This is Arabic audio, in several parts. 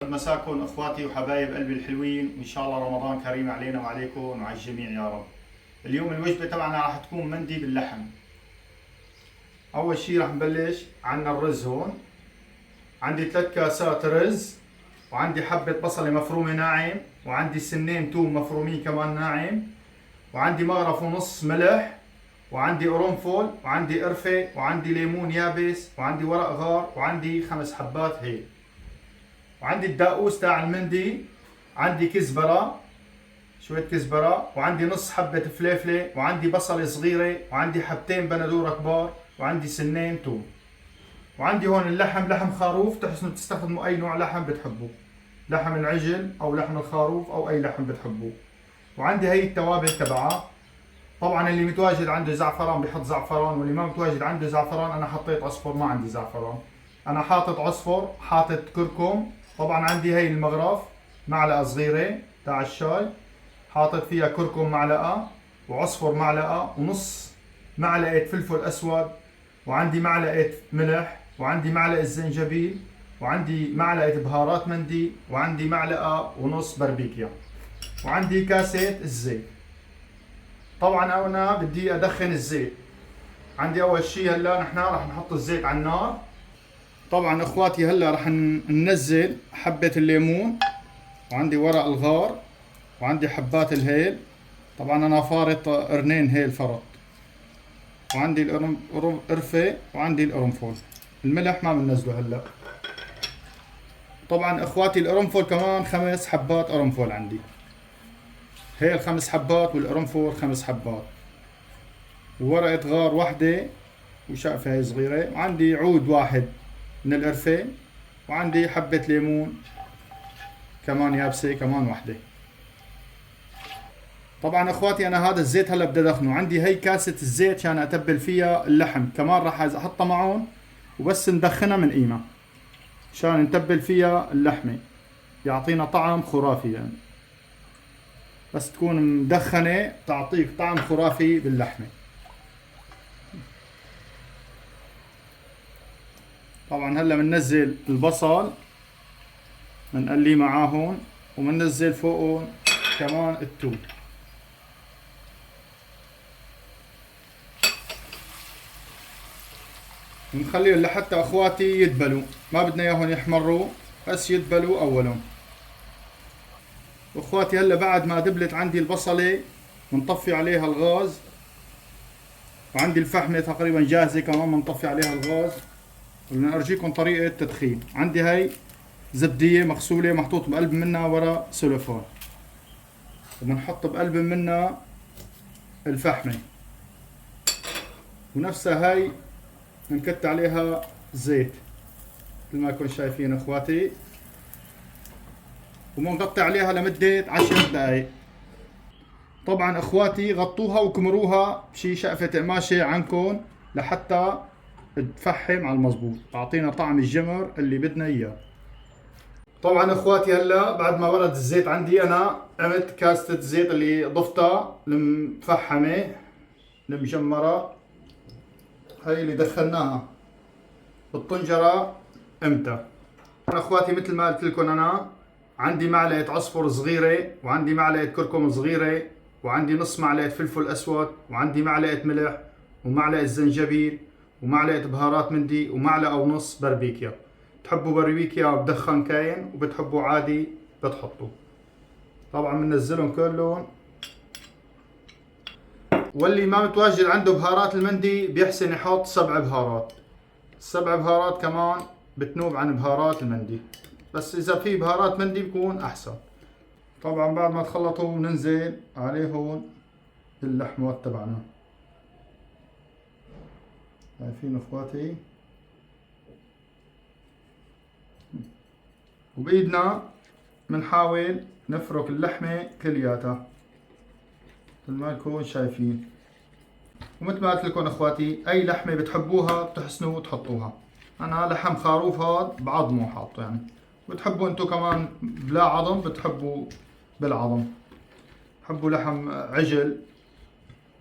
مساكم اخواتي وحبايب قلبي الحلوين، وان شاء الله رمضان كريم علينا وعليكم وعلى الجميع يا رب. اليوم الوجبه تبعنا راح تكون مندي باللحم. اول شيء راح نبلش. عندنا الرز هون، عندي 3 كاسات رز، وعندي حبه بصله مفرومه ناعم، وعندي سنين توم مفرومين كمان ناعم، وعندي مغرف ونص ملح، وعندي قرنفل، وعندي قرفه، وعندي ليمون يابس، وعندي ورق غار، وعندي 5 حبات هيل، وعندي الدقوس تاع المندي، عندي كزبرة، شوية كزبرة، وعندي نص حبة فليفلة، وعندي بصلة صغيرة، وعندي حبتين بندورة كبار، وعندي سنين توم، وعندي هون اللحم لحم خروف، تحسنوا تستخدموا أي نوع لحم بتحبوه، لحم العجل أو لحم الخروف أو أي لحم بتحبوه، وعندي هي التوابل تبعها. طبعا اللي متواجد عنده زعفران بحط زعفران، واللي ما متواجد عنده زعفران أنا حطيت عصفر، ما عندي زعفران، أنا حاطط عصفر، حاطط كركم. طبعا عندي هي المغرف معلقة صغيرة تاع الشاي، حاطط فيها كركم معلقة، وعصفر معلقة، ونص معلقة فلفل أسود، وعندي معلقة ملح، وعندي معلقة زنجبيل، وعندي معلقة بهارات مندي، وعندي معلقة ونص بربيكيا، وعندي كاسة الزيت. طبعا أنا بدي أدخن الزيت. عندي أول شي هلا نحن راح نحط الزيت على النار. طبعا اخواتي هلا رح ننزل حبة الليمون، وعندي ورق الغار، وعندي حبات الهيل. طبعا انا فارط قرنين هيل فرط، وعندي القرفة، وعندي القرنفل. الملح ما بننزله هلا. طبعا اخواتي القرنفل كمان 5 حبات قرنفل عندي، هيل 5 حبات، والقرنفل 5 حبات، وورقة غار وحدة، وشقفة هي صغيرة، وعندي عود واحد من القرفة، وعندي حبة ليمون كمان يابسة كمان وحدة. طبعا اخواتي انا هذا الزيت هلا بدي ادخنه. عندي هي كاسة الزيت عشان اتبل فيها اللحم، كمان راح احطها معهم وبس ندخنها من قيمة عشان نتبل فيها اللحمة، يعطينا طعم خرافي يعني. بس تكون مدخنة تعطيك طعم خرافي باللحمة. طبعا هلا بننزل البصل بنقليه معاهم، وبننزل فوقهم كمان الثوم. ونخليهم لحتى اخواتي يدبلوا، ما بدنا اياهم يحمروا، بس يدبلوا اولهم. واخواتي هلا بعد ما دبلت عندي البصلة بنطفي عليها الغاز، وعندي الفحمة تقريبا جاهزة كمان بنطفي عليها الغاز. بدنا ارجيكم طريقة تدخين. عندي هاي زبدية مغسولة محطوط بقلب منها ورق سلوفان، وبنحط بقلب منها الفحمة، ونفسها هاي بنكت عليها زيت مثل ما كنتم شايفين اخواتي، وبنغطي عليها لمدة 10 دقايق. طبعا اخواتي غطوها وكمروها بشي شقفة قماشة عنكم لحتى تفحم على المظبوط، تعطينا طعم الجمر اللي بدنا اياه. طبعا اخواتي هلا بعد ما برد الزيت عندي انا عملت كاسة الزيت اللي ضفتها المفحمة المجمرة، هاي اللي دخلناها بالطنجرة امتى. اخواتي مثل ما قلت لكم انا عندي معلقة عصفر صغيرة، وعندي معلقة كركم صغيرة، وعندي نص معلقة فلفل اسود، وعندي معلقة ملح، ومعلقة زنجبيل، ومعلقة بهارات مندي، ومعلقة ونص بربيكيا. بتحبوا بربيكيا بدخن كاين، وبتحبوا عادي بتحطوا. طبعا بننزلهم كلهم. واللي ما متواجد عنده بهارات المندي بيحسن يحط 7 بهارات. 7 بهارات كمان بتنوب عن بهارات المندي، بس اذا في بهارات مندي بكون احسن. طبعا بعد ما تخلطوا بننزل عليهم اللحمات تبعنا، شايفين اخواتي، وبايدنا بنحاول نفرك اللحمة كلياتها مثل ما تكون شايفين. ومثل ما قلت لكم اخواتي اي لحمة بتحبوها بتحسنوا تحطوها. انا لحم خروف هاد بعظمه حاطه يعني، بتحبوا انتو كمان بلا عظم بتحبوا بالعظم، بتحبوا لحم عجل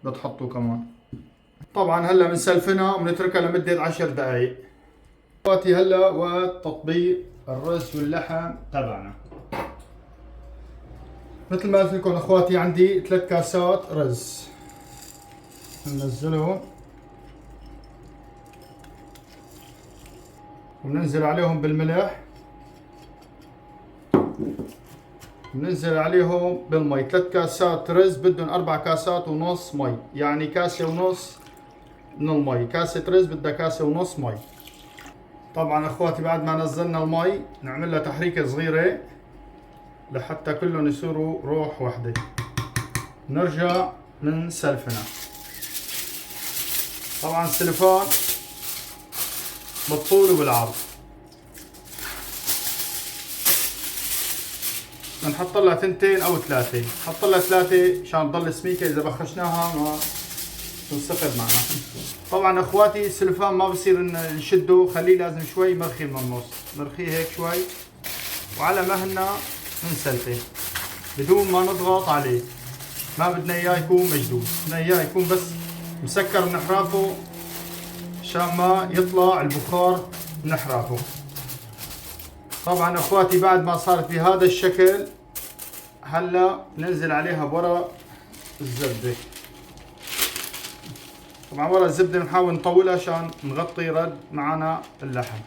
بتحطوا كمان. طبعا هلا بنسلفنها وبنتركها لمدة 10 دقايق. اخواتي هلا وقت تطبيق الرز واللحم تبعنا. مثل ما قلت لكم اخواتي عندي 3 كاسات رز، ننزلهم وننزل عليهم بالملح، وننزل عليهم بالمي. 3 كاسات رز بدهم 4 كاسات ونص مي، يعني كاسة ونص من المي. كاسة رز بدها كاسة ونص مي. طبعا اخواتي بعد ما نزلنا المي نعمل لها تحريكة صغيرة لحتى كلهم يصيروا روح واحدة. نرجع من سلفنا. طبعا السلفان بالطول وبالعرض، بنحط لها 2 أو 3. نحط لها 3 مشان تضل سميكة، إذا بخشناها ما تنسفر معنا. طبعا اخواتي السلفان ما بصير نشده، خليه لازم شوي مرخي من النص، نرخيه هيك شوي وعلى مهلنا نسلفه بدون ما نضغط عليه. ما بدنا اياه يكون مجدود، بدنا اياه يكون بس مسكر من حرافه عشان ما يطلع البخار من حرافه. طبعا اخواتي بعد ما صارت بهذا الشكل هلا ننزل عليها بورق الزبده. طبعا ورق الزبده بنحاول نطولها عشان نغطي رد معنا اللحم،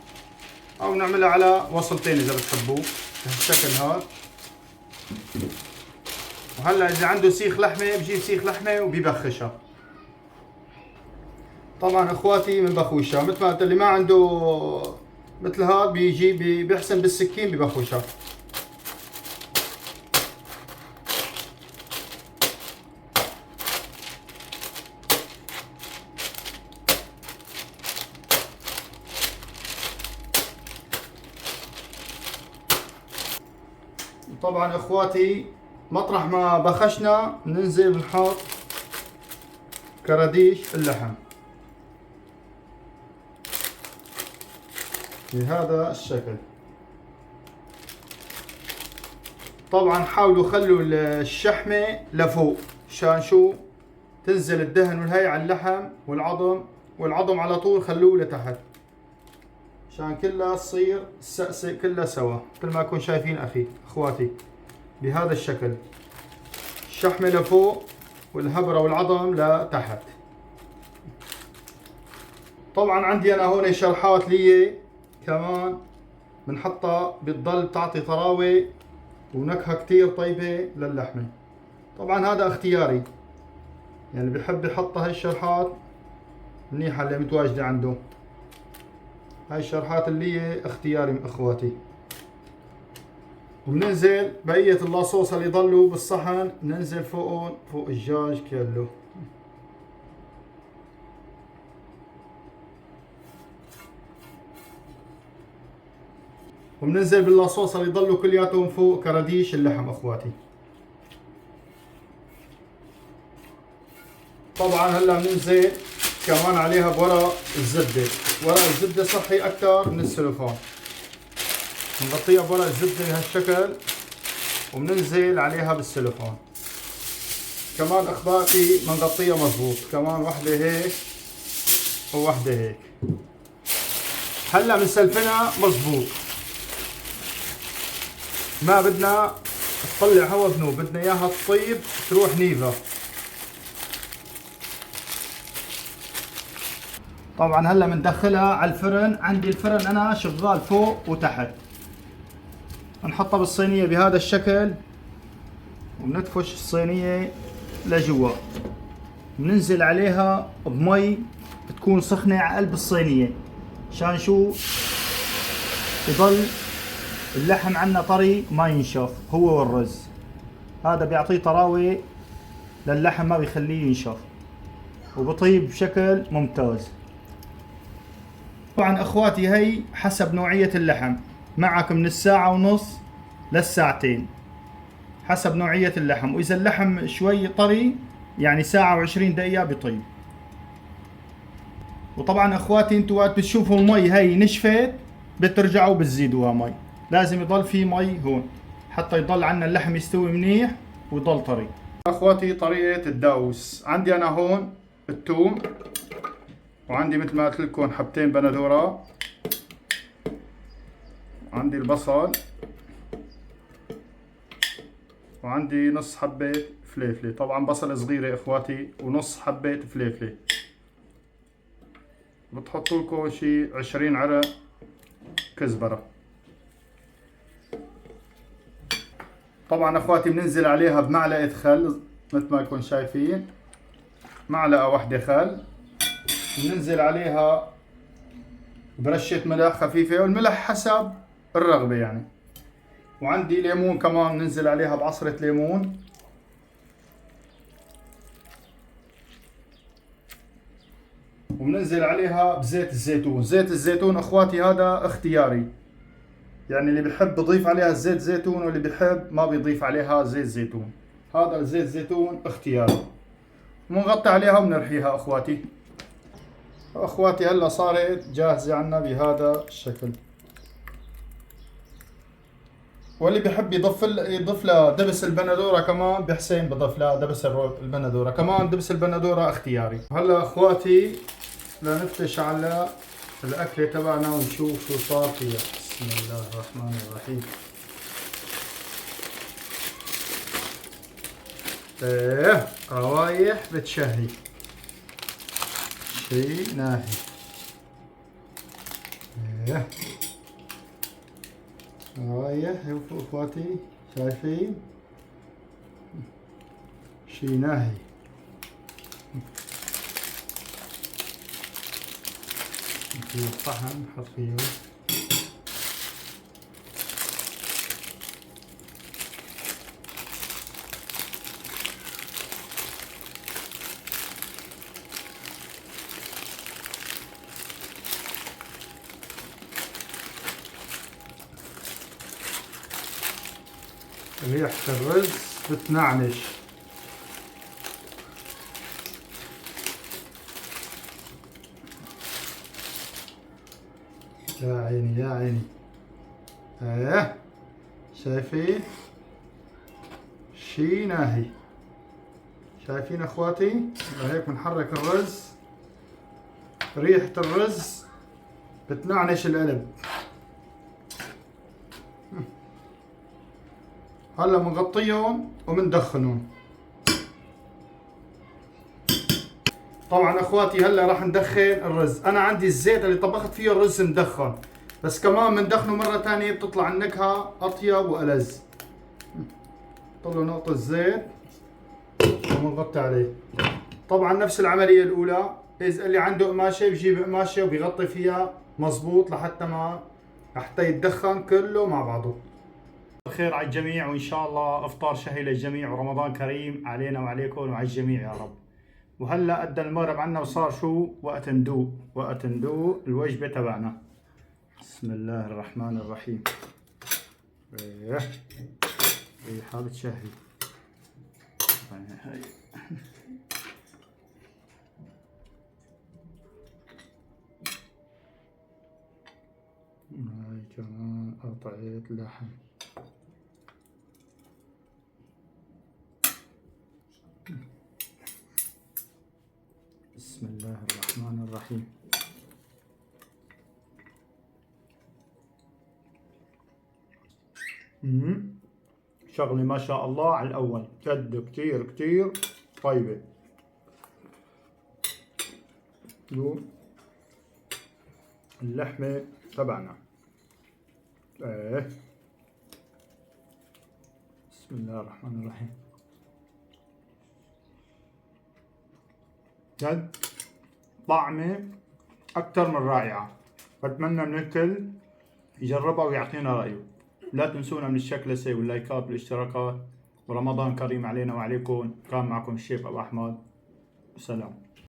او نعملها على وصلتين اذا بتحبوا بهالشكل هذا. وهلا اذا عنده سيخ لحمه بجيب سيخ لحمه وبيبخشها. طبعا اخواتي بنبخوشها مثل ما قلت، اللي ما عنده مثل هذا بيجي بيحسن بالسكين ببخوشها. طبعا اخواتي مطرح ما بخشنا ننزل بنحط كراديش اللحم بهذا الشكل. طبعا حاولوا خلوا الشحمة لفوق عشان شو تنزل الدهن والهي على اللحم والعظم على طول خلوه لتحت عشان كلها تصير السقسة كلها سوا مثل ما كنتم شايفين اخواتي بهذا الشكل. الشحمة لفوق والهبرة والعظم لتحت. طبعا عندي انا هون شرحات لي كمان بنحطها بتضل بتعطي طراوة ونكهة كتير طيبة للحمة. طبعا هذا اختياري، يعني بحب يحط هاي الشرحات منيحة اللي متواجدة عنده. هاي الشرحات اللي هي اختياري من اخواتي. وبننزل بقية اللاصوص اللي ضلوا بالصحن بننزل فوقهم فوق الدجاج كله. وبننزل باللاصوص اللي ضلوا كلياتهم فوق كراديش اللحم اخواتي. طبعا هلا بننزل كمان عليها بورق الزبدة. ورق الزبدة صحي اكثر من السلوفان. بنغطيها بورق الزبدة بهالشكل وبننزل عليها بالسلوفان. كمان اخواتي بنغطيها مضبوط، كمان وحدة هيك ووحدة هيك. هلا بنسلفنها مضبوط، ما بدنا تطلع هوا بنوب، بدنا اياها تطيب تروح نيفا. طبعا هلا بندخلها على الفرن. عندي الفرن انا شغال فوق وتحت. بنحطها بالصينية بهذا الشكل وبندفش الصينية لجوا. بننزل عليها بمي تكون سخنة على قلب الصينية عشان شو يضل اللحم عنا طري ما ينشف هو والرز. هذا بيعطيه طراوة للحم ما بيخليه ينشف وبطيب بشكل ممتاز. طبعا اخواتي هي حسب نوعية اللحم، معك من الساعة ونص للساعتين حسب نوعية اللحم. واذا اللحم شوي طري يعني ساعة و20 دقيقة بيطيب. وطبعا اخواتي انتوا وقت بتشوفوا المي هي نشفت بترجعوا بتزيدوها مي. لازم يضل في مي هون حتى يضل عنا اللحم يستوي منيح ويضل طري. اخواتي طريقة الداوس، عندي انا هون الثوم، وعندي مثل ما قلت لكم حبتين بندورة، عندي البصل، وعندي نص حبة فليفلة، طبعا بصلة صغيرة اخواتي، ونص حبة فليفلة. بتحطوا لكم شي 20 عرق كزبرة. طبعا اخواتي بننزل عليها بمعلقة خل مثل ما تكون شايفين، معلقة واحدة خل. بننزل عليها برشة ملح خفيفة، والملح حسب الرغبة يعني. وعندي ليمون كمان ننزل عليها بعصرة ليمون. وبننزل عليها بزيت الزيتون. زيت الزيتون اخواتي هذا اختياري، يعني اللي بيحب بضيف عليها زيت زيتون، واللي بيحب ما بيضيف عليها زيت زيتون. هذا الزيت زيتون اختياري. بنغطي عليها وبنرحيها اخواتي. اخواتي هلا صارت جاهزة عنا بهذا الشكل. واللي بيحب يضيف لها دبس البندورة كمان بحسين، بضيف لها دبس البندورة كمان. دبس البندورة اختياري. هلا اخواتي لنفتش على الاكلة تبعنا ونشوف شو صار فيها. بسم الله الرحمن الرحيم. ايه روايح بتشهي، شي ناهي. ايه روايح اخواتي شايفين، شي ناهي. نجيب الصحن نحط فيه. ريحة الرز بتنعنش. يا عيني يا عيني. ايه شايفين، شي ناهي. شايفين اخواتي؟ هيك بنحرك الرز، ريحة الرز بتنعنش القلب. هلا بنغطيهم وبندخنهم. طبعا اخواتي هلا راح ندخن الرز. انا عندي الزيت اللي طبخت فيه الرز مدخن، بس كمان بندخنه مرة ثانية بتطلع النكهة اطيب والذ. طلعوا نقطة زيت وبنغطي عليه. طبعا نفس العملية الاولى، اذا اللي عنده قماشة بجيب قماشة وبيغطي فيها مزبوط حتى يتدخن كله مع بعضه. الخير على الجميع، وإن شاء الله إفطار شهي للجميع، ورمضان كريم علينا وعليكم وعلى الجميع يا رب. وهلا أدى المغرب عنا وصار شو؟ وقت ندوق الوجبة تبعنا. بسم الله الرحمن الرحيم. ريحة بتشهي. هاي كمان قطعة لحم. بسم الله الرحمن الرحيم. شغلة ما شاء الله على الأول، جد كتير كتير طيبة. اللحمة تبعنا. بسم الله الرحمن الرحيم. جد طعمة أكتر من رائعة. بتمنى من الكل يجربها ويعطينا رأيه. لا تنسونا من الشكلسة واللايكات والاشتراكات. ورمضان كريم علينا وعليكم. كان معكم الشيف أبو أحمد. سلام.